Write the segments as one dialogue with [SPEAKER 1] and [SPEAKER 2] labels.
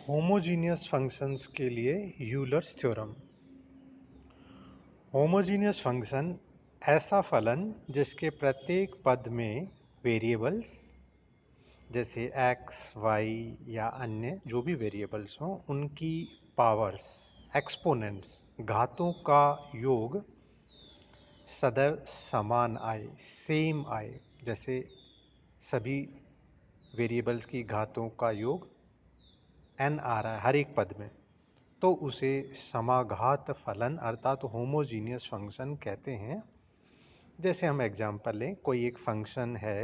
[SPEAKER 1] Homogeneous functions के लिए Euler's theorem. Homogeneous function ऐसा फलन जिसके प्रत्येक पद में वेरिएबल्स जैसे x, y या अन्य जो भी वेरिएबल्स हों उनकी पावर्स, एक्सपोनेंट्स, घातों का योग सदैव समान आए, सेम आए। जैसे सभी वेरिएबल्स की घातों का योग n आ रहा है हर एक पद में, तो उसे समाघात फलन अर्थात होमोजीनियस फंक्शन कहते हैं। जैसे हम एग्जांपल लें, कोई एक फंक्शन है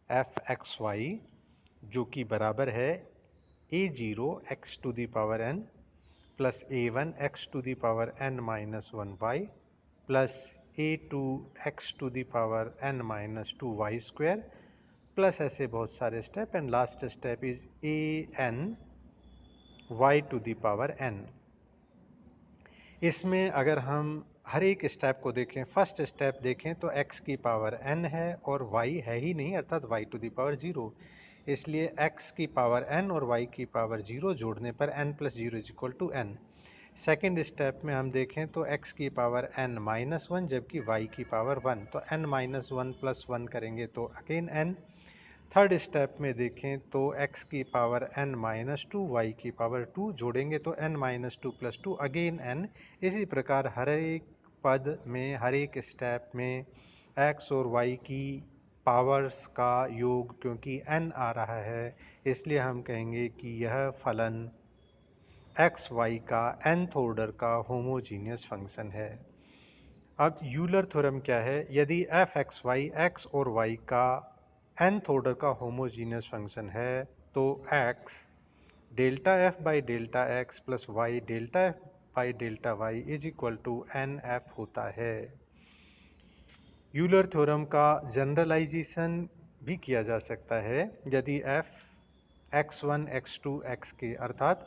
[SPEAKER 1] एफ एक्स वाई जो कि बराबर है a0 x to the power n plus a1 x to the power n minus 1y plus a2 x to the power n minus 2y square plus ऐसे बहुत सारे step, and last step is a n y to the power n। इसमें अगर हम हर एक step को देखें, first step देखें तो x की पावर n है और y है ही नहीं, अर्थात y टू दी पावर 0। इसलिए x की पावर n और y की पावर 0 जोड़ने पर n प्लस 0 is equal to n। Second step में हम देखें तो x की पावर n माइनस 1 जबकि y की पावर 1, तो n माइनस 1 प्लस 1 करेंगे तो अगेन n। थर्ड स्टेप में देखें तो x की पावर n माइनस 2, y की पावर 2 जोड़ेंगे तो n minus 2 plus 2 again n। इसी प्रकार हर एक पद में, हर एक स्टेप में x और y की पावर्स का योग, क्योंकि n आ रहा है इसलिए हम कहेंगे कि यह फलन x y का nth ऑर्डर का होमोजीनियस फंक्शन है। अब यूलर थ्योरम क्या है? यदि f x y x और y का nth ऑर्डर का होमोजीनियस फंक्शन है तो x delta f by delta x plus y delta f by delta y is equal to N F होता है। यूलर थ्योरम का जनरलाइजेशन भी किया जा सकता है। यदि f x1 x2 xk अर्थात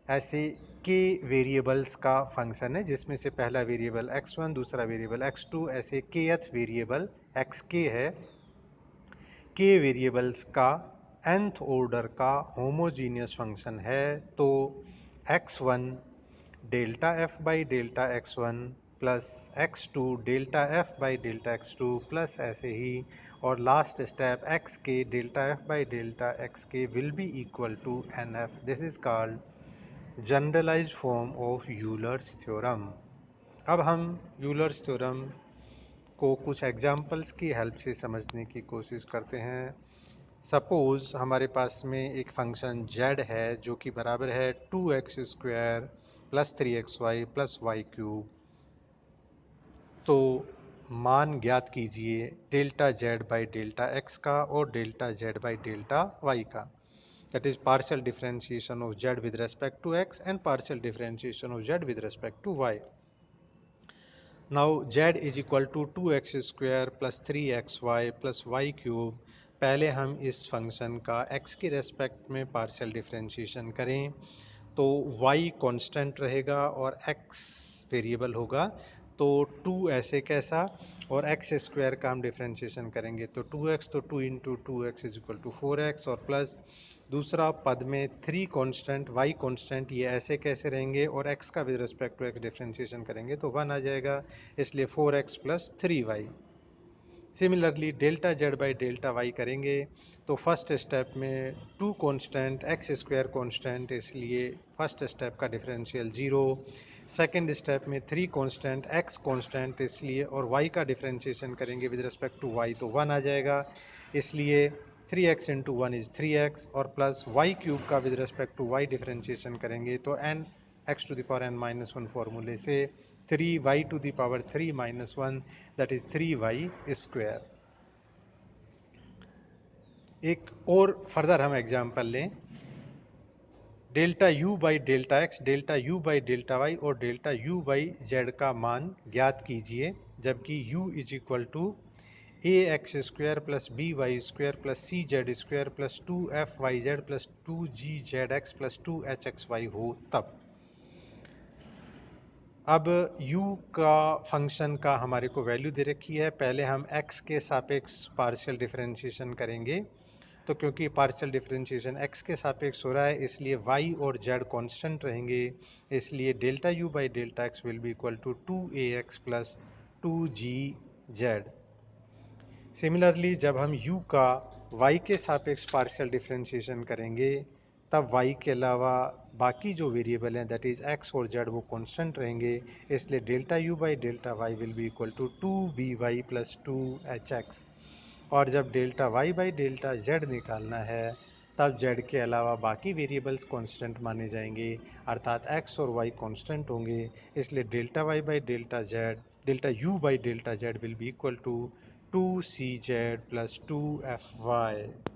[SPEAKER 1] ऐसे k वेरिएबल्स का फंक्शन है जिसमें से पहला वेरिएबल x1, दूसरा वेरिएबल x2, ऐसे kth वेरिएबल xk है, k वेरिएबल्स का nth ऑर्डर का होमोजीनियस फंक्शन है, तो x1 delta f by delta x1 plus x2 delta f by delta x2 plus ऐसे ही, और last step xk delta f by delta xk will be equal to nf। This is called generalized form of Euler's theorem. अब हम Euler's theorem को कुछ examples की help से समझने की कोशिश करते हैं। सपोज हमारे पास में एक फंक्शन z है जो कि बराबर है 2x square plus 3xy plus Y cube. तो मान ज्ञात कीजिए delta z by delta x का और delta z by delta y का। That is partial differentiation of z with respect to x and partial differentiation of z with respect to y. Now z is equal to 2x square plus 3xy plus y cube। पहले हम इस function का x के respect में partial differentiation करें तो y constant रहेगा और x वेरिएबल होगा, तो 2 ऐसे कैसा, और x स्क्वायर का हम डिफरेंशिएशन करेंगे तो 2x, तो 2 into 2x is equal to 4x, और प्लस दूसरा पद में 3 कांस्टेंट y कांस्टेंट, ये ऐसे कैसे रहेंगे, और x का with respect to x differentiation करेंगे तो 1 आ जाएगा, इसलिए 4x plus 3y। Similarly delta z by delta y करेंगे तो फर्स्ट स्टेप में 2 कांस्टेंट x स्क्वायर कांस्टेंट, इसलिए फर्स्ट स्टेप का डिफरेंशियल 0। सेकेंड स्टेप में 3 कांस्टेंट x कांस्टेंट, इसलिए और y का डिफरेंशिएशन करेंगे विद रिस्पेक्ट टू y तो 1 आ जाएगा, इसलिए 3x इंटू 1 इज 3x, और प्लस y क्यूब का with respect to y differentiation करेंगे तो n x to the power n minus 1 फॉर्मूले से 3y to the power 3 minus 1 that is 3y square. एक और फर्दर हम एग्जांपल लें, delta u by delta x, delta u by delta y और delta u by z का मान ज्ञात कीजिए, जबकि u is equal to a x square plus B y square plus c z square plus 2f(yz) plus 2g(zx) plus 2h(xy) हो तब। अब u का फंक्शन का हमारे को वैल्यू दे रखी है, पहले हम x के सापेक्ष पार्शियल डिफरेंशिएशन करेंगे तो क्योंकि पार्शियल डिफरेंशिएशन x के सापेक्ष हो रहा है इसलिए y और z कांस्टेंट रहेंगे, इसलिए delta u by delta x will be equal to 2ax plus 2gz। Similarly जब हम u का y के सापेक्ष पार्शियल डिफरेंशिएशन करेंगे तब y के अलावा बाकी जो वेरिएबल हैं दैट इज x और z वो कांस्टेंट रहेंगे, इसलिए delta u by delta y will be equal to 2by plus 2hx। और जब delta y by delta z निकालना है तब z के अलावा बाकी वेरिएबल्स कांस्टेंट माने जाएंगे, अर्थात x और y कांस्टेंट होंगे, इसलिए delta y by delta z delta u by delta z will be equal to 2cz plus 2fy।